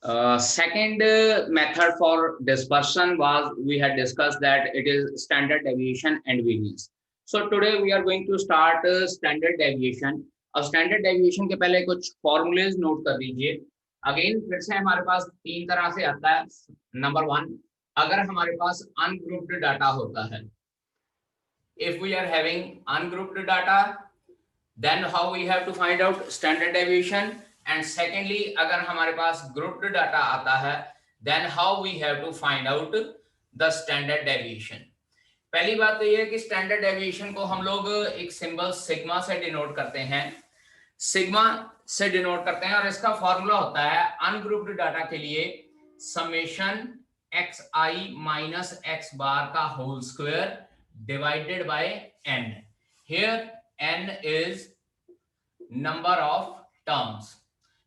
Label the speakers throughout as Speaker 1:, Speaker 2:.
Speaker 1: Second method for dispersion was we had discussed that it is standard deviation and variance. So today we are going to start standard deviation. अब standard deviation के पहले कुछ formulas note कर लीजिए। Again फिर से हमारे पास तीन तरह से आता है। नंबर वन, अगर हमारे पास अनग्रुप्ड डाटा होता है, if we are having ungrouped data, then how we have to find out standard deviation. And secondly, अगर हमारे पास grouped data आता है, then how we have to find out the standard deviation. पहली बात तो ये है कि स्टैंडर्ड डेविएशन को हम लोग एक सिंबल सिग्मा से डिनोट करते हैं, सिग्मा से डिनोट करते हैं, और इसका फॉर्मूला होता है अनग्रुप्ड डाटा के लिए समेशन एक्स आई माइनस एक्स बार का whole square divided by n. Here n is number of terms.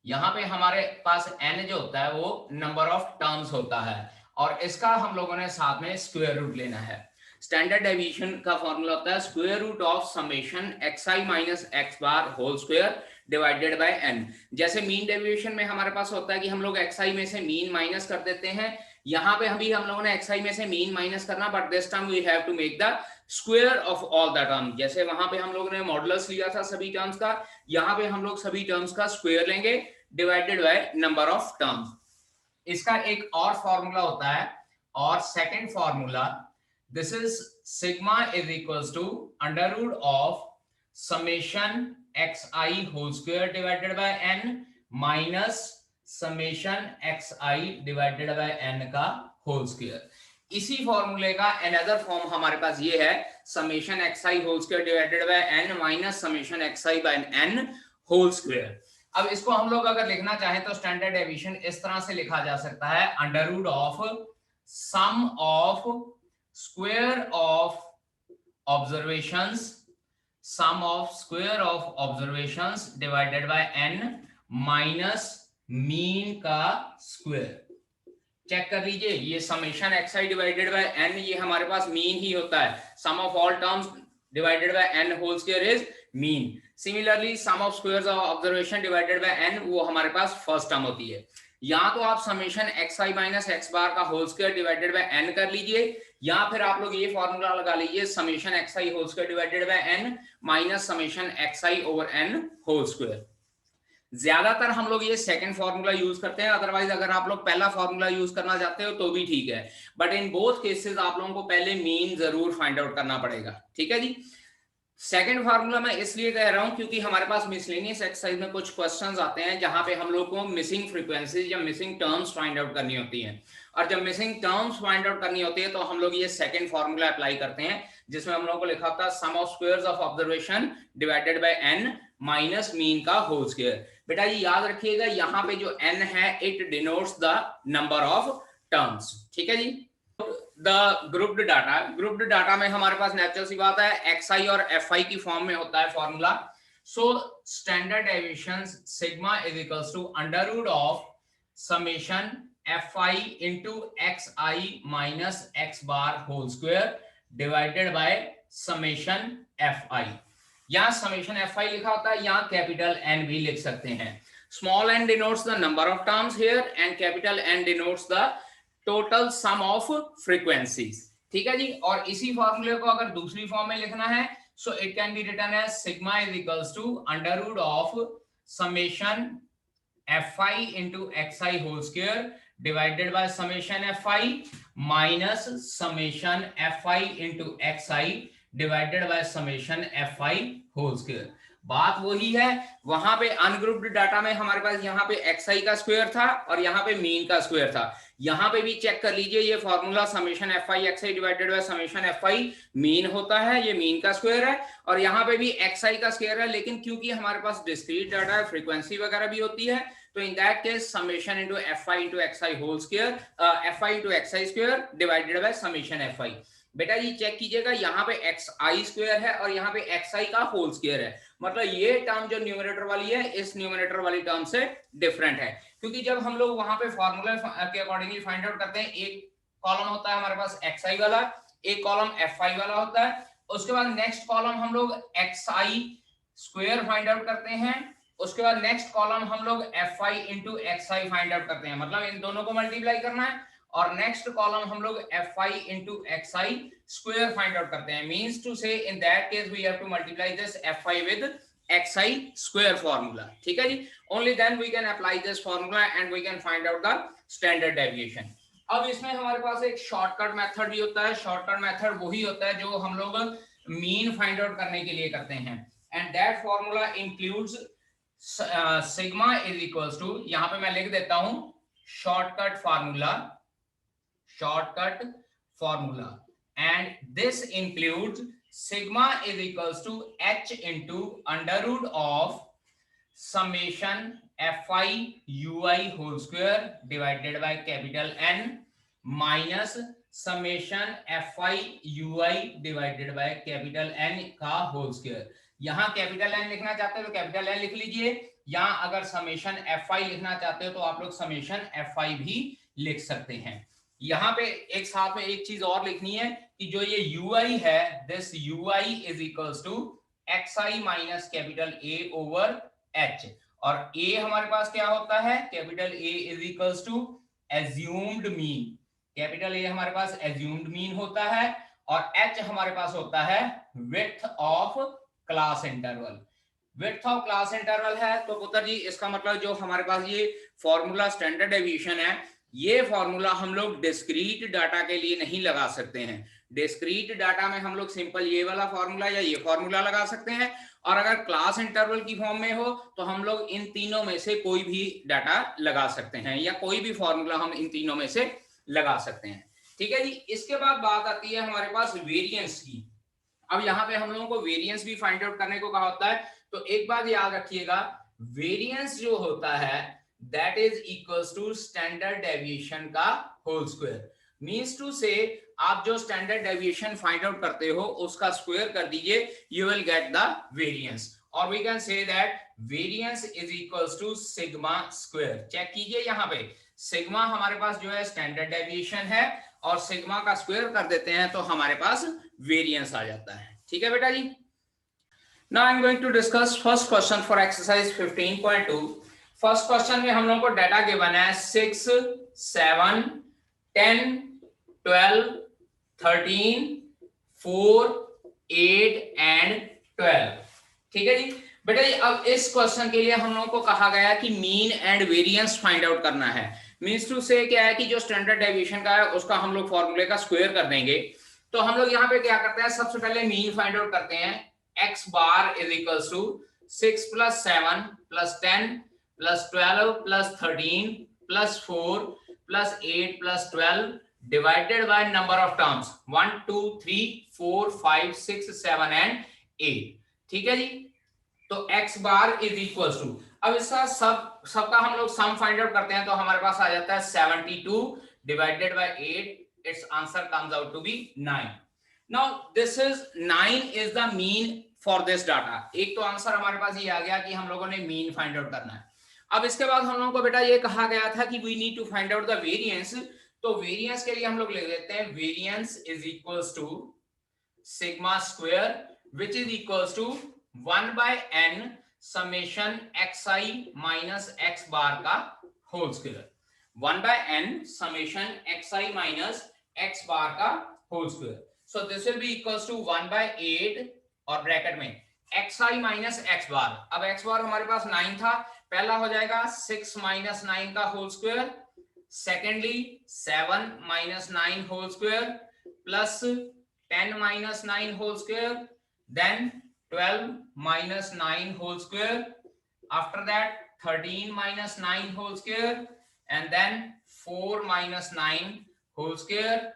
Speaker 1: यहां पे हमारे पास n जो होता है वो नंबर ऑफ टर्म्स होता है, और इसका हम लोगों ने साथ में स्क्वायर रूट लेना है। स्टैंडर्ड डेविएशन का फॉर्मूला होता है square root of summation x I minus x bar whole square divided by n। जैसे मीन डेविएशन में हमारे पास होता है कि हम लोग एक्स आई में से मीन माइनस कर देते हैं, यहाँ पे अभी हम लोगों ने एक्स आई में से मीन माइनस करना, but this time we have to make the square of all the term. जैसे वहां पे हम लोगों ने मॉडुलस लिया था सभी टर्म्स का, यहाँ पे हम लोग सभी टर्म्स का स्क्वायर लेंगे divided by number of terms. इसका एक और फॉर्मूला होता है, और second formula, this is sigma is equals to under root of summation x I whole square divided by n minus summation x I divided by n का whole square. इसी फॉर्मूले का अनदर फॉर्म हमारे पास ये है summation x I whole square divided by n minus summation x i by n whole square. अब इसको हम लोग अगर लिखना चाहें तो स्टैंडर्ड डेविएशन इस तरह से लिखा जा सकता है under root of sum of square of observations, sum of square of observations divided by n minus mean का स्क्वायर। चेक कर लीजिए, ये summation x I divided by n ये हमारे पास मीन ही होता है। Sum of all terms divided by n whole square is mean. Similarly sum of squares of observation divided by n वो हमारे पास फर्स्ट टर्म होती है। या तो आप समेशन एक्स आई माइनस एक्स बार का whole square divided by n कर लीजिए, या फिर आप लोग ये फॉर्मूला लगा लीजिए summation x I whole square divided by n minus summation x i over n whole square. ज्यादातर हम लोग ये सेकंड फॉर्मूला यूज करते हैं, अदरवाइज अगर आप लोग पहला फॉर्मूला यूज करना चाहते हो तो भी ठीक है, बट इन बोथ केसेस आप लोगों को पहले मीन जरूर फाइंड आउट करना पड़ेगा। ठीक है जी। सेकंड फार्मूला मैं इसलिए कह रहा हूं क्योंकि हमारे पास मिसलेनियस एक्सरसाइज में कुछ क्वेश्चंस आते हैं जहां पे हम लोग को मिसिंग फ्रीक्वेंसीज या मिसिंग टर्म्स फाइंड आउट करनी होती हैं, और जब मिसिंग टर्म्स फाइंड आउट करनी होती है तो हम लोग ये सेकंड फार्मूला अप्लाई करते हैं, जिसमें हम लोगों को लिखा होता है sum of squares of observation divided by n minus mean का होल स्क्वायर। बेटा ये याद रखिएगा, यहाँ पे जो n है it denotes the number of terms. ठीक है जी। The grouped data, grouped data में हमारे पास नेचुरल सी बात है एक्स आई और एफ आई की फॉर्म में होता है formula. So standard deviation sigma is equals to under root of summation F I into x I minus x bar whole square divided by summation F i. यहाँ summation F I लिखा होता है, यहाँ capital N भी लिख सकते हैं। Small n denotes the number of terms here and capital N denotes the total sum of frequencies. ठीक है जी। और इसी फॉर्मूले को अगर दूसरी फॉर्म में लिखना है so it can be written as sigma is equals to under root of summation F I into x I whole square divided by summation F I minus summation F I into x I divided by summation F I whole square. बात वही है, वहां पे ungrouped data में हमारे पास यहाँ पे x आई का स्क्वायर था और यहाँ पे मीन का स्क्वायर था। यहाँ पे भी चेक कर लीजिए, ये formula summation F I X I divided by summation F I mean होता है, ये मीन का स्क्वायर है, और यहाँ पे भी एक्स आई का स्क्वायर है। लेकिन क्योंकि हमारे पास डिस्क्रीट डाटा है, फ्रीक्वेंसी वगैरह भी होती है, तो in that case summation into F I into x I whole square, F I into x I square divided by summation F I. बेटा ये चेक कीजिएगा, यहाँ पे एक्स आई स्क्वायर है और यहाँ पे एक्स आई का होल स्क्वायर है, मतलब ये टर्म जो न्यूमरेटर वाली है इस न्यूमरेटर वाली टर्म से डिफरेंट है। क्योंकि जब हम लोग वहां पे फॉर्मूला के अकॉर्डिंगली फाइंड आउट करते हैं, एक कॉलम होता है हमारे पास एक्स आई वाला, एक कॉलम एफ आई वाला होता है, उसके बाद नेक्स्ट कॉलम हम लोग x I square find out करते हैं, उसके बाद नेक्स्ट कॉलम हम लोग F I into x I find out करते हैं, मतलब इन दोनों को मल्टीप्लाई करना है, और नेक्स्ट कॉलम हम लोग F I into x I square find out करते हैं। Means to say in that case we have to multiply this F I with X I square formula, ठीक है जी। Only then we can apply this formula and we can find out the standard deviation. अब इसमें हमारे पास एक shortcut method भी होता है। शॉर्टकट मेथड वही होता है जो हम लोग मीन फाइंड आउट करने के लिए करते हैं, and that formula includes sigma is equals to, यहां पे मैं लिख देता हूं shortcut formula, and this includes sigma is equals to h into under root of summation F I U I whole square divided by capital N minus summation F I U I divided by capital N का whole square. यहां capital N लिखना चाहते हो तो capital N लिख लीजिए, यहां अगर समेशन एफ आई लिखना चाहते हो तो आप लोग समेशन एफ आई भी लिख सकते हैं। यहां पे एक साथ में एक चीज और लिखनी है कि जो ये यू आई है, this U I is equals to X I minus capital A over H, और ए हमारे पास क्या होता है, capital A is equals to assumed mean, capital A हमारे पास एज्यूम्ड मीन होता है, और एच हमारे पास होता है width of class interval. Width of class interval है तो पुत्र जी इसका मतलब जो हमारे पास ये फॉर्मूला स्टैंडर्ड डेविएशन है, ये फॉर्मूला हम लोग डिस्क्रीट डाटा के लिए नहीं लगा सकते हैं। डिस्क्रीट डाटा में हम लोग सिंपल ये वाला फॉर्मूला या ये फॉर्मूला लगा सकते हैं, और अगर क्लास इंटरवल की फॉर्म में हो तो हम लोग इन तीनों में से कोई भी डाटा लगा सकते हैं, या कोई भी फॉर्मूला हम इन तीनों में से लगा सकते हैं, ठीक है जी। इसके बाद बात आती है हमारे पास वेरिएंस की। अब यहाँ पे हम लोगों को वेरिएंस भी फाइंड आउट करने को कहा होता है, तो एक बात याद रखिएगा, वेरिएंस जो होता है that is equals to standard deviation का whole square. Means to say आप जो स्टैंडर्ड डेविएशन फाइंड आउट करते हो उसका स्क्वायर कर दीजिए, you will get the variance, और we can say that variance is equals to sigma square. Check कीजिए यहाँ पे सिग्मा हमारे पास जो है स्टैंडर्ड डेविएशन है, और सिग्मा का स्क्वायर कर देते हैं तो हमारे पास वेरिएंस आ जाता है, ठीक है बेटा जी। Now I'm going to discuss first question for exercise 15.2. First question में हम लोगों को डाटा गिवन है 6, 7, 10, 12, 13, 4, 8 एंड 12, ठीक है जी। बेटा जी अब इस क्वेश्चन के लिए हम लोगों को कहा गया कि mean and variance find out करना है। मीन्स टू से क्या है कि जो स्टैंडर्ड डेविएशन का है उसका हम लोग फॉर्मूले का स्क्वायर कर देंगे। तो हम लोग यहाँ पे क्या करते हैं, सबसे पहले मीन फाइंड आउट करते हैं। x bar is equals to 6 plus 7 plus 10 plus 12 plus 13 plus 4 plus 8 plus 12 divided by number of terms 1 2 3 4 5 6 7 and 8, ठीक है जी। तो x bar is equals to, अब इसका सबका हम लोग सम फाइंड आउट करते हैं तो हमारे पास आ जाता है 72 divided by 8, its answer comes out to be 9. Now this is 9 is the mean for this data. एक तो आंसर हमारे पास ये आ गया कि हम लोगों ने मीन फाइंड आउट करना है। अब इसके बाद हम लोगों को बेटा ये कहा गया था कि we need to find out the variance, तो वेरिएंस के लिए हम लोग लिख देते हैं variance is equals to sigma square which is equals to 1 by n summation xi minus x bar का whole square, 1 by n summation xi minus x bar का whole square. So this will be equals to 1 by 8 और bracket में xi minus x बार। अब x बार हमारे पास 9 था, पहला हो जाएगा 6 माइनस 9 का whole square, secondly 7 minus 9 whole square plus 10 minus 9 whole square, then 12 minus 9 whole square, after that 13 minus 9 whole square, and then 4 minus 9 whole square,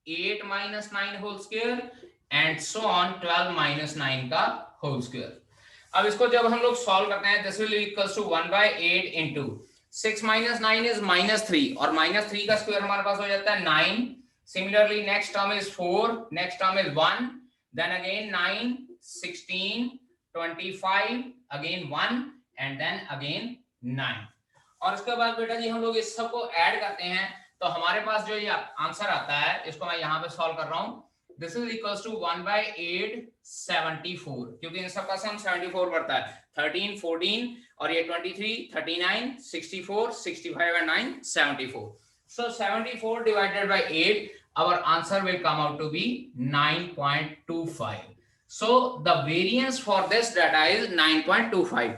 Speaker 1: 8 minus 9 whole square and so on 12 minus 9 का whole square. अब इसको जब हम लोग solve करते हैं this will equals to 1 by 8 into 6 minus 9 is -3 और -3 का स्क्वायर हमारे पास हो जाता है 9। Similarly next term is 4, next term is 1, then again 9, 16, 25, again 1 and then again 9। और उसके बाद बेटा जी हम लोग इस सब को ऐड करते हैं तो हमारे पास जो ये आंसर आता है इसको मैं यहाँ पे सॉल्व कर रहा हूँ। दिस इज इक्वल टू 1/8 क्योंकि इन सबका सम 74 बढ़ता है 13 14 और ये 23 39 64 65 and 9 74. So 74 divided by 8, our answer will come out to be 9.25. So the variance for this data is 9.25.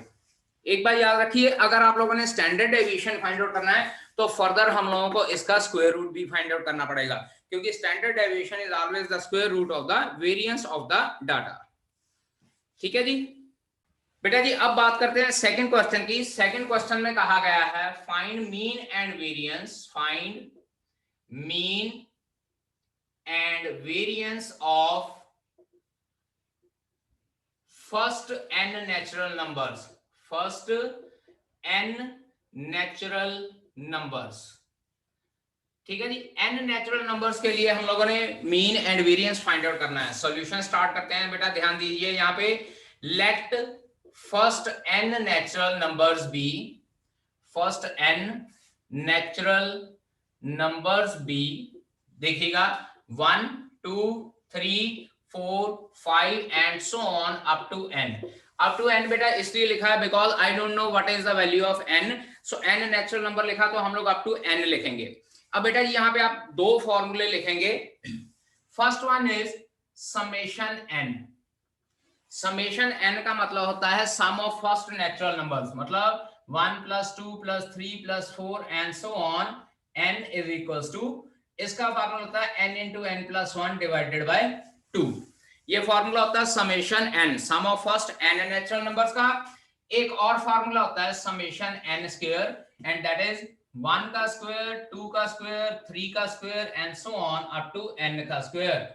Speaker 1: एक बार याद रखिए, अगर आप लोगों ने स्टैंडर्ड डेविएशन फाइंड आउट करना है तो फर्दर हम लोगों को इसका स्क्वायर रूट भी फाइंड आउट करना पड़ेगा, क्योंकि standard deviation is always the square root of the variance of the data. ठीक है जी बेटा जी, अब बात करते हैं सेकंड क्वेश्चन की। सेकंड क्वेश्चन में कहा गया है find mean and variance, find mean and variance of first n natural numbers, first n natural numbers. ठीक है जी, n नेचुरल नंबर्स के लिए हम लोगों ने mean and variance find out करना है। सॉल्यूशन स्टार्ट करते हैं बेटा, ध्यान दीजिए यहाँ पे। Let first n natural numbers be, first n natural numbers be, देखिएगा 1 2 3 4 5 and so on up to n। Up to n बेटा इसलिए लिखा है because I don't know what is the value of n, so n natural number लिखा तो हम लोग up to n लिखेंगे। अब बेटा जी यहाँ पे आप दो फॉर्मूले लिखेंगे। First one is summation n। Summation n का मतलब होता है sum of first natural numbers, मतलब 1 + 2 + 3 + 4 and so on, n is equals to, इसका फॉर्मूला होता है n × n + 1 डिवाइडेड बाय 2। ये फॉर्मूला होता है summation n, sum of first n natural numbers का। एक और फॉर्मूला होता है summation n square, and that is 1 का स्क्वायर, 2 का स्क्वायर, 3 का square and so on up to n का square.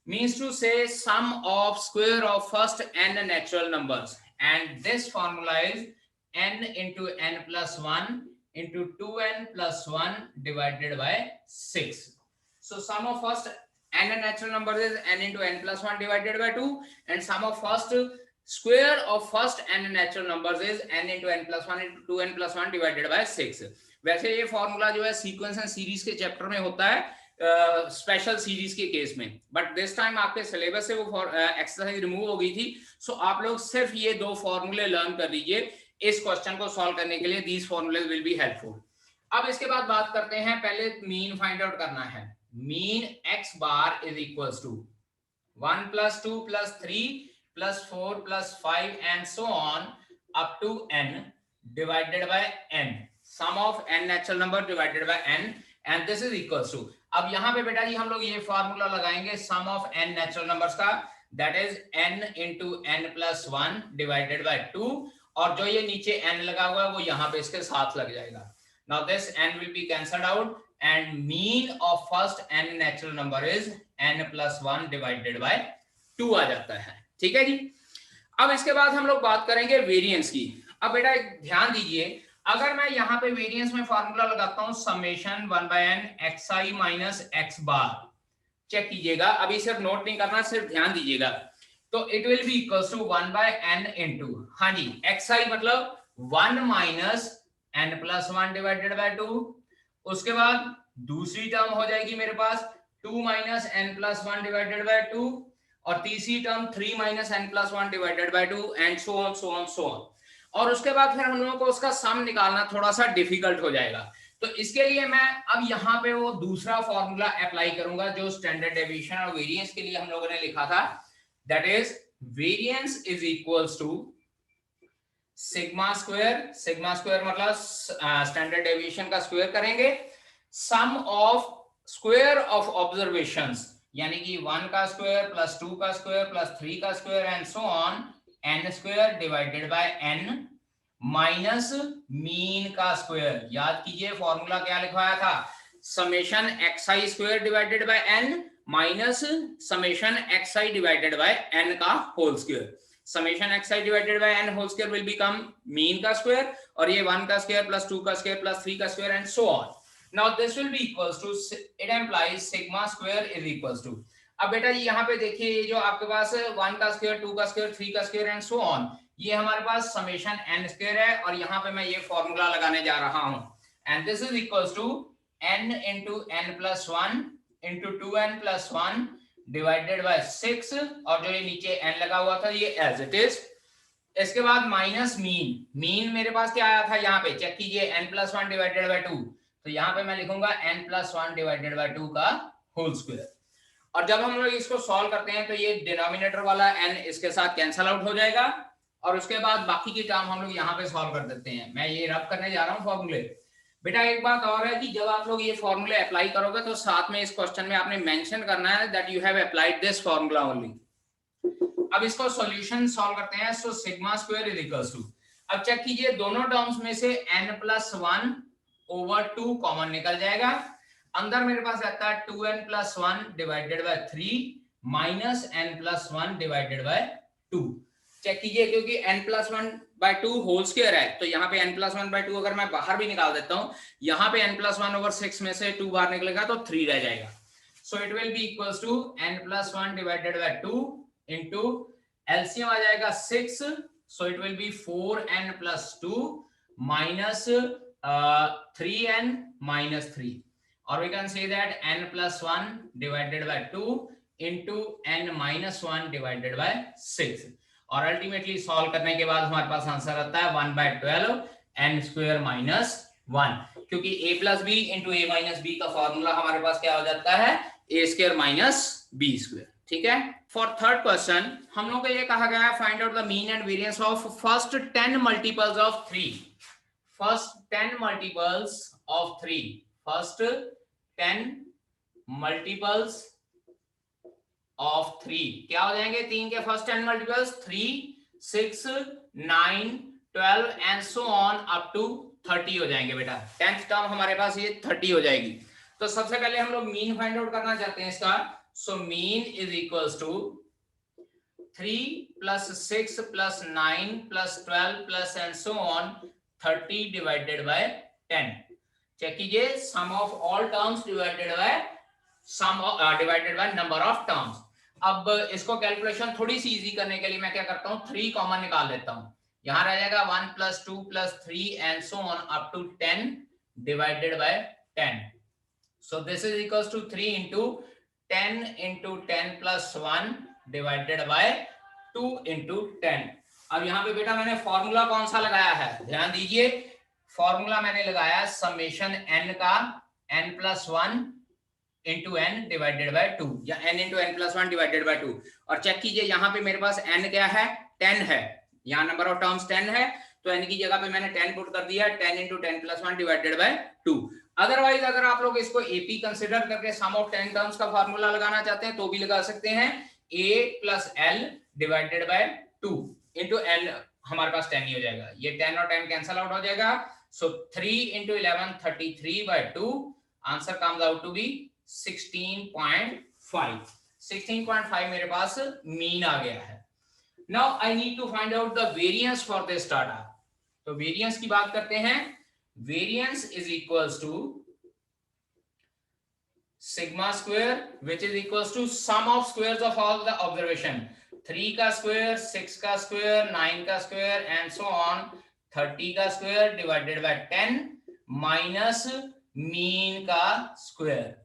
Speaker 1: Means to say sum of square of first n natural numbers, and this formula is n × n + 1 into 2n + 1 divided by 6. So sum of first n natural numbers is n × n + 1 divided by 2, and sum of first square of first n natural numbers is n × n + 1 into 2n + 1 divided by 6. वैसे ये formula जो है sequence and series के chapter में होता है, special series के case में, बट दिस टाइम आपके सिलेबस से वो एक्सरसाइज रिमूव हो गई थी। सो आप लोग सिर्फ ये दो फॉर्मूले लर्न कर लीजिए इस क्वेश्चन को सॉल्व करने के लिए। These formulas will be helpful. अब इसके बाद बात करते हैं, पहले मीन फाइंड आउट करना है। Mean x bar is equals to 1 + 2 + 3 + 4 + 5 and so on up to n divided by n, sum of n natural number divided by n, and this is equals to. अब यहाँ पे बेटा जी हम लोग ये formula लगाएंगे सम ऑफ n नेचुरल नंबर्स का, that is n × n + 1 divided by 2, और जो ये नीचे n लगा हुआ है वो यहाँ पे इसके साथ लग जाएगा। Now this n will be cancelled out and mean of first n natural number is n + 1 divided by 2 आ जाता है। ठीक है जी, अब इसके बाद हम लोग बात करेंगे वेरिएंस की। अब बेटा ध्यान दीजिए, अगर मैं यहाँ पे वेरिएंस में फॉर्मूला लगाता हूँ समेशन 1/n xi - x बार, चेक कीजिएगा, अभी सिर्फ नोट नहीं करना, सिर्फ ध्यान दीजिएगा। तो it will be equals to 1/n into, हाँ जी, xi मतलब 1 - n + 1 डिवाइडेड बाय 2। उसके बाद दूसरी टर्म हो जाएगी मेरे पास 2 - n + 1 डिवाइडेड बाय 2, और तीसरी term 3 - n + 1 divided by 2, and so on so on so on. और उसके बाद फिर हम लोगों को उसका सम निकालना थोड़ा सा डिफिकल्ट हो जाएगा। तो इसके लिए मैं अब यहाँ पे वो दूसरा फॉर्मूला अप्लाई करूंगा जो स्टैंडर्ड डेविएशन और वेरिएंस के लिए हम लोगों ने लिखा था, that is variance is equals to sigma square. Sigma square मतलब स्टैंडर्ड डेविएशन का स्क्वायर करेंगे, sum of square of observations, यानी कि 1 का स्क्वायर + 2 का स्क्वायर + 3 का square and so on, n square divided by n minus mean का square. याद कीजिए फॉर्मूला क्या लिखवाया था, summation xi square divided by n minus summation xi divided by n का whole square. Summation xi divided by n whole square will become mean का square, और ये 1 का स्क्वायर + 2 का स्क्वायर + 3 का square and so on. Now this will be equals to, it implies sigma square is equals to. अब बेटा जी यहाँ पे देखिए, ये जो आपके पास 1 का स्क्वायर, 2 का स्क्वायर, 3 का स्क्वायर एंड सो ऑन, ये हमारे पास समेशन n स्क्वायर है, और यहाँ पे मैं ये फॉर्मूला लगाने जा रहा हूँ, and this is equals to n × n + 1 into 2n + 1 divided by 6 और जो ये नीचे n लगा हुआ था ये एज इट इज। इसके बाद माइनस मीन, मीन मेरे पास क्या आया था यहाँ पे चेक कीजिए n+1 डिवाइडेड बाय 2, तो यहाँ पे मैं लिखूंगा n+1 डिवाइडेड बाय 2 का होल स्क्वायर। और जब हम लोग इसको सॉल्व करते हैं तो ये डिनोमिनेटर वाला n इसके साथ कैंसल आउट हो जाएगा और उसके बाद बाकी की टर्म हम लोग यहाँ पे सॉल्व कर देते हैं। मैं ये रब करने जा रहा हूँ फॉर्मूले। बेटा एक बात और है कि जब आप लोग ये फॉर्मूले अप्लाई करोगे तो साथ में इस क्वेश्चन में आपने मेंशन करना है that you have applied this formula only. अब इसको सॉल्यूशन सॉल्व करते हैं। So sigma square is equals to, अब चेक कीजिए दोनों टर्म्स में से n+1 ओवर 2 कॉमन निकल जाएगा। अंदर मेरे पास रहता है 2n+1 divided by 3 minus n+1 divided by 2। Check कीजिए क्योंकि n+1/2 होल स्क्वायर है तो यहाँ पे n+1/2 अगर मैं बाहर भी निकाल देता हूँ, यहाँ पे n+1 ओवर 6 में से 2 बाहर निकलेगा तो 3 रह जाएगा। So it will be equals to n+1 divided by 2 into LCM आ जाएगा 6, so it will be 4n+2 minus 3n minus 3, or we can say that n+1 divided by 2 into n-1 divided by 6 और ultimately solve करने के बाद हमारे पास answer आता है 1/12 n square minus 1, क्योंकि a plus B into a minus B का formula हमारे पास क्या हो जाता है a square minus b square. ठीक है। फॉर थर्ड क्वेश्चन हम लोग को ये कहा गया है find out the mean and variance of first 10 multiples of 3, first 10 multiples of 3, first 10 multiples of 3 क्या हो जाएंगे, 3 के first 10 multiples 3, 6, 9, 12 and so on up to 30 हो जाएंगे। बेटा 10th टर्म हमारे पास ये 30 हो जाएगी। तो सबसे पहले हम लोग मीन फाइंड आउट करना चाहते हैं इसका। So mean is equals to 3 + 6 + 9 + 12 plus and so on 30 divided by 10। Check कीजिए sum of all terms divided by sum divided by number of terms. अब इसको कैलकुलेशन थोड़ी सी इजी करने के लिए मैं क्या करता हूँ 3 कॉमन निकाल लेता हूँ। यहाँ रह जाएगा 1 + 2 + 3 and so on up to 10 divided by 10। So this is equals to 3 into 10 into 10 + 1 divided by 2 into 10। अब यहाँ पे बेटा मैंने फॉर्मूला कौन सा लगाया है, ध्यान दीजिए। फॉर्मूला मैंने लगाया समेशन n का n+1 into n divided by 2 या n into n+1 divided by 2। और चेक कीजिए यहाँ पे मेरे पास n क्या है 10 है, यहाँ नंबर ऑफ टर्म्स 10 है तो n की जगह पे मैंने 10 पुट कर दिया, 10 into 10+1 डिवाइडेड बाय 2। अदरवाइज अगर आप लोग इसको AP कंसीडर करके सम ऑफ 10 टर्म्स का फार्मूला लगाना चाहते हैं तो भी लगा सकते हैं, a + l divided by 2 into l हमारे पास 10 ही हो जाएगा, ये 10 और 10 कैंसल आउट हो जाएगा। So 3 into 11 33/2 answer comes out to be 16.5। 16.5 मेरे पास मीन आ गया है। Now I need to find out the variance for this data. तो वेरिएंस की बात करते हैं। Variance is equals to sigma square which is equals to sum of squares of all the observation, 3 का स्क्वायर, 6 का स्क्वायर, 9 का square and so on 30 का square divided by 10 minus mean का स्क्वायर।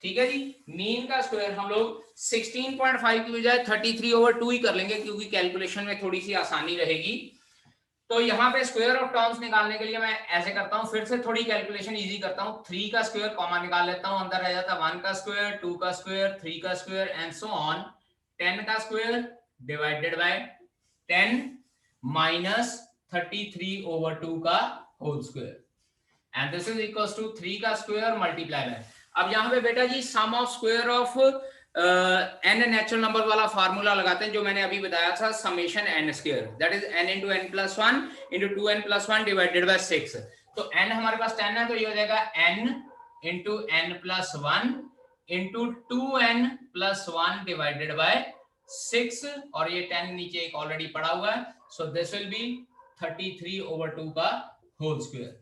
Speaker 1: ठीक है जी, मीन का स्क्वायर हम लोग 16.5 की बजाय 33/2 ही कर लेंगे क्योंकि कैलकुलेशन में थोड़ी सी आसानी रहेगी। तो यहाँ पे स्क्वायर ऑफ टर्म्स निकालने के लिए मैं ऐसे करता हूँ, फिर से थोड़ी कैलकुलेशन इजी करता हूँ। 3 का स्क्वायर कॉमन निकाल लेता हूँ, अंदर रह जाता 1 का स्क्वायर, 2 का स्क्वायर, 3 का स्क्वायर एंड सो ऑन 10 का स्क्वायर डिवाइडेड बाय 10 माइनस 33/2 का whole square and this is equals to 3 का स्क्वायर मल्टीप्लाई बाय। अब यहाँ पे बेटा जी sum of square of n natural number वाला फार्मूला लगाते हैं जो मैंने अभी बताया था, summation n square that is n into n+1 into 2n+1 divided by 6। तो n हमारे पास 10 है तो ये हो जाएगा n into n+1 into 2n+1 divided by 6 और ये 10 नीचे एक ऑलरेडी पड़ा हुआ है। सो दिस विल बी 33/2 का होल स्क्वायर।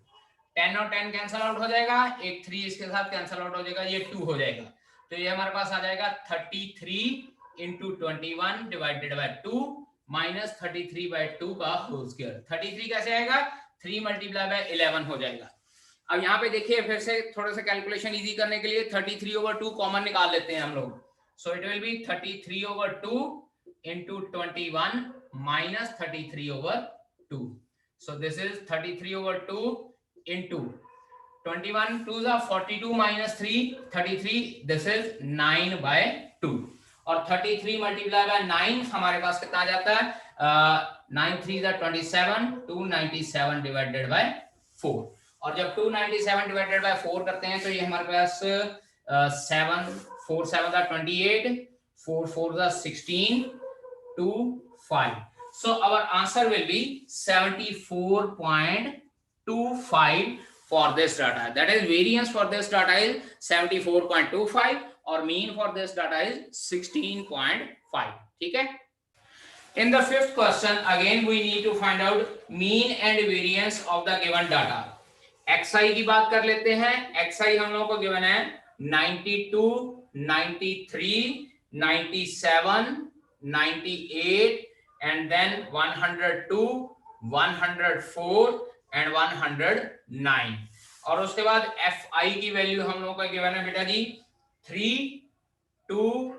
Speaker 1: 10 और 10 कैंसल आउट हो जाएगा, एक 3 इसके साथ कैंसल आउट हो जाएगा, ये 2 हो जाएगा। तो ये हमारे पास आ जाएगा 33 into 21 डिवाइडेड बाय 2 माइनस 33/2 का होल स्क्वायर। 33 कैसे आएगा, 3 मल्टीप्लाई बाय 11 हो जाएगा। अब यहाँ पे देखिए फिर से थोड़ा सा कैलकुलेशन इजी करने के लिए 33/2 कॉमन निकाल लेते हैं हम लोग। So it will be 33 over 2 into 21 minus 33 over 2. So this is 33 over 2 into 21 2s are 42 minus 3 33. This is 9 by 2 और 33 मल्टीप्लाई बाय 9 हमारे पास कितना आ जाता है 9 3 27 297 डिवाइडेड बाय 4 और जब 297 डिवाइडेड बाय 4 करते हैं तो ये हमारे पास 7 4 7 28 4 4 16 2 5. So our answer will be 74.25 for this data. That is variance for this data is 74.25 or mean for this data is 16.5. ठीक है. In the fifth question again we need to find out mean and variance of the given data. xi की बात कर लेते हैं. xi हम लोगों को given है 92 93 97 98 and then 102 104 and 109 और उसके बाद fi की वैल्यू हम लोगों का गिवन है बेटा जी 3 2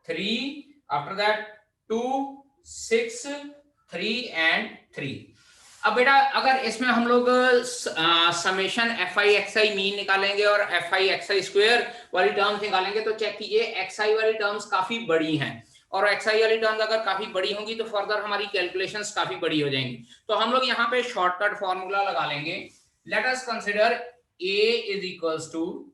Speaker 1: 3 आफ्टर दैट 2 6 3 and 3. अब बेटा अगर इसमें हम लोग समेशन fi xi मीन निकालेंगे और fi xi स्क्वायर वाली टर्म्स निकालेंगे तो चेक कीजिए xi वाली टर्म्स काफी बड़ी हैं और xi वाली टर्म्स अगर काफी बड़ी होंगी तो फर्दर हमारी कैलकुलेशंस काफी बड़ी हो जाएंगी. तो हम लोग यहाँ पे शॉर्टकट फॉर्मूला लगा लेंगे. Let us consider a is equals to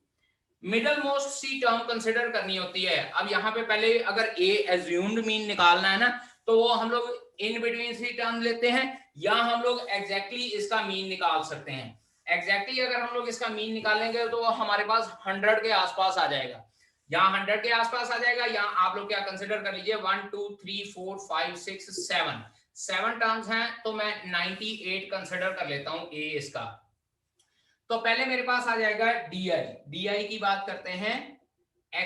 Speaker 1: middle most C term consider करनी होती है. अब यहाँ पे पहले अगर a एज्यूम्ड मीन निकालना है ना तो वो हम लोग इन बिटवीन सी टर्म लेते हैं या हम लोग एग्जैक्टली इसका मीन निकाल सकते हैं. एग्जैक्टली अगर हम लोग इसका मीन निकालेंगे तो हमारे पास 100 के आसपास आ जाएगा. यहाँ 100 के आसपास आ जाएगा. यहाँ आप लोग क्या कंसीडर कर लीजिए 1 2 3 4 5 6 7 टर्म्स हैं तो मैं 98 कंसीडर कर लेता हूँ a इसका. तो पहले मेरे पास आ जाएगा di की बात करते हैं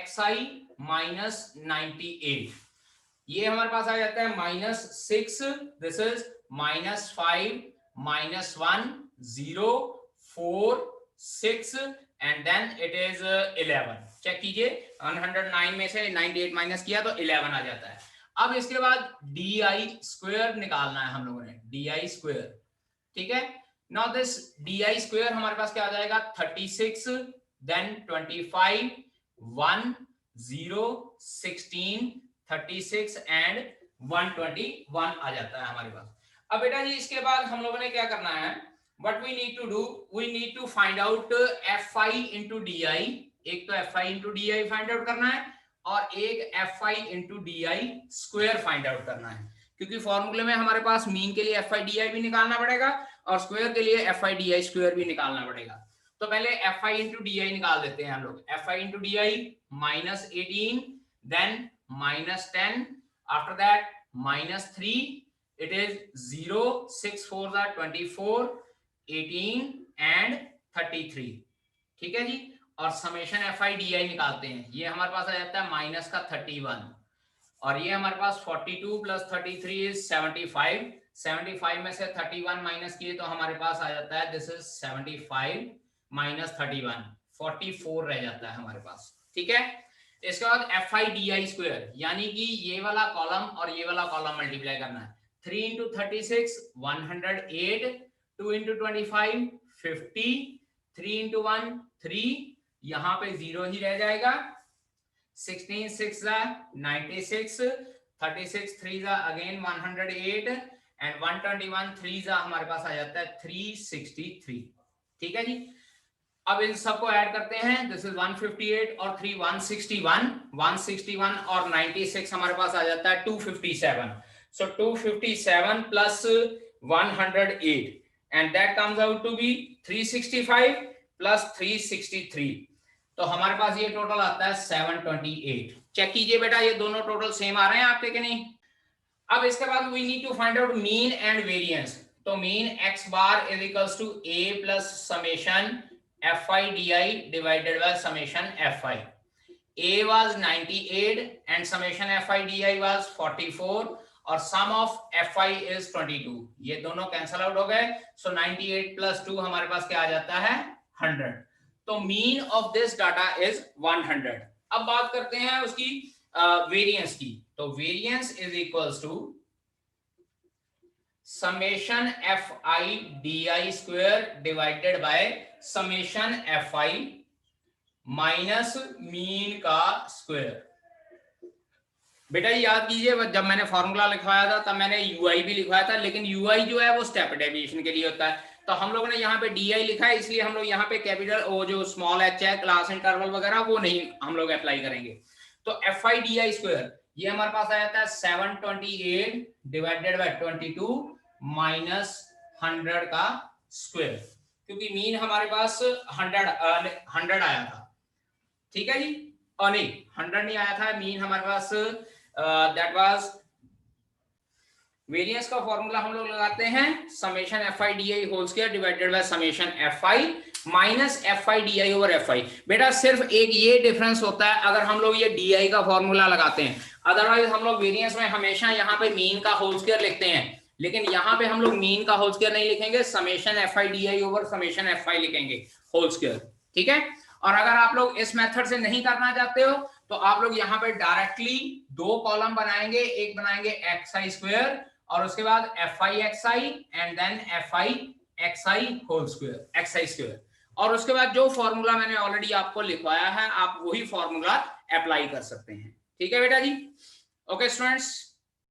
Speaker 1: xi माइनस 98 ये हमारे पास आ जाता है -6 this is -5 -1 0 4 6 and then it is 11. Check कीजिए 109 में से 98 माइनस किया तो 11 आ जाता है. अब इसके बाद di स्क्वायर निकालना है हम लोगों ने di स्क्वायर. ठीक है. नाउ दिस di स्क्वायर हमारे पास क्या आ जाएगा 36 देन 25 1 0 16 36 एंड 121 आ जाता है हमारे पास. अब बेटा जी इसके बाद हम लोगों ने क्या करना है what we need to do we need to find out fi into di. एक तो fi into di find out करना है और एक fi into di square find out करना है क्योंकि फॉर्मूले में हमारे पास मीन के लिए fi di भी निकालना पड़ेगा और स्क्वायर के लिए fi di स्क्वायर भी निकालना पड़ेगा. तो पहले fi into di निकाल देते हैं हम लोग. fi into di -18 then -10 after that -3 it is 0 6 4 are 24 18 and 33. ठीक है जी. और समेशन fi di निकालते हैं. ये हमारे पास आ जाता है माइनस का 31 और ये हमारे पास 42 प्लस 33 इज 75. 75 में से 31 माइनस किए तो हमारे पास आ जाता है दिस इज 75 माइनस 31 44 रह जाता है हमारे पास. ठीक है. इसके बाद fi di स्क्वायर यानी कि ये वाला कॉलम और ये वाला कॉलम मल्टीप्लाई करना है. 3 into 36 108 2 into 25 50 3 into 1 3 यहाँ पे 0 ही रह जाएगा. 16 6 96 36 3 अगेन 108 एंड 121 3 हमारे पास आ जाता है 363. ठीक है जी. अब इन सबको ऐड करते हैं. दिस इज 158 और 3 161 और 96 हमारे पास आ जाता है 257. So 257 plus 108 and that comes out to be 365 plus 363. तो हमारे पास ये टोटल आता है 728. चेक कीजिए बेटा ये दोनों टोटल सेम आ रहे हैं आपके कि नहीं. अब इसके बाद we need to find out mean and variance. तो mean x bar is equals to a plus summation fi di divided by summation fi. A was 98 and summation fi di was 44 और सम ऑफ fi is 22. ये दोनों cancel out हो गए. सो 98 plus 2 हमारे पास क्या आ जाता है 100. तो mean of this data is 100. अब बात करते हैं उसकी वेरिएंस की, तो variance is equals to summation F I D I square divided by summation F I minus mean का स्क्वायर। बेटा याद कीजिए, जब मैंने फॉर्मूला लिखवाया था तब मैंने यूआई भी लिखवाया था, लेकिन यूआई जो है वो स्टेप डेविएशन के लिए होता है, तो हम लोगों ने यहाँ पे डी लिखा है, इसलिए हम लोग यहाँ पे कैपिटल वो जो स्मॉल एच है क्लास इंटरवल वगैरह वो नहीं हम लोग अप्लाई करेंगे। तो F I D I square ये हमारे पास आ जाता है 728 डिवाइडेड बाय 22 माइनस 100 का स्क्वायर, क्योंकि मीन हमारे पास 100 आया था, ठीक है जी। और नहीं 100 नहीं आया था, मीन हमारे पास दैट वाज वेरिएंस का फॉर्मूला हम लोग लगाते हैं summation F I D I whole square divided by summation F I minus F I D I over F I. बेटा सिर्फ एक ये डिफरेंस होता है अगर हम लोग ये डी आई का फॉर्मूला लगाते हैं, अदरवाइज हम लोग वेरिएंस में हमेशा यहाँ पे मीन का होल स्क्वायर लिखते हैं, लेकिन यहाँ पे हम लोग मीन का होल स्क्वायर नहीं लिखेंगे, summation F I D I over summation F I लिखेंगे होल स्क्वायर, ठीक है। और अगर आप लोग इस मेथड से नहीं करना चाहते हो तो आप लोग यहाँ पे डायरेक्टली दो कॉलम बनाएंगे, एक बनाएंगे एक्स आई स्क्वायर और उसके बाद F I X I and then F I X I whole square X I square, और उसके बाद जो फॉर्मूला मैंने ऑलरेडी आपको लिखवाया है आप वही फॉर्मूला अप्लाई कर सकते हैं, ठीक है बेटा जी। Okay students,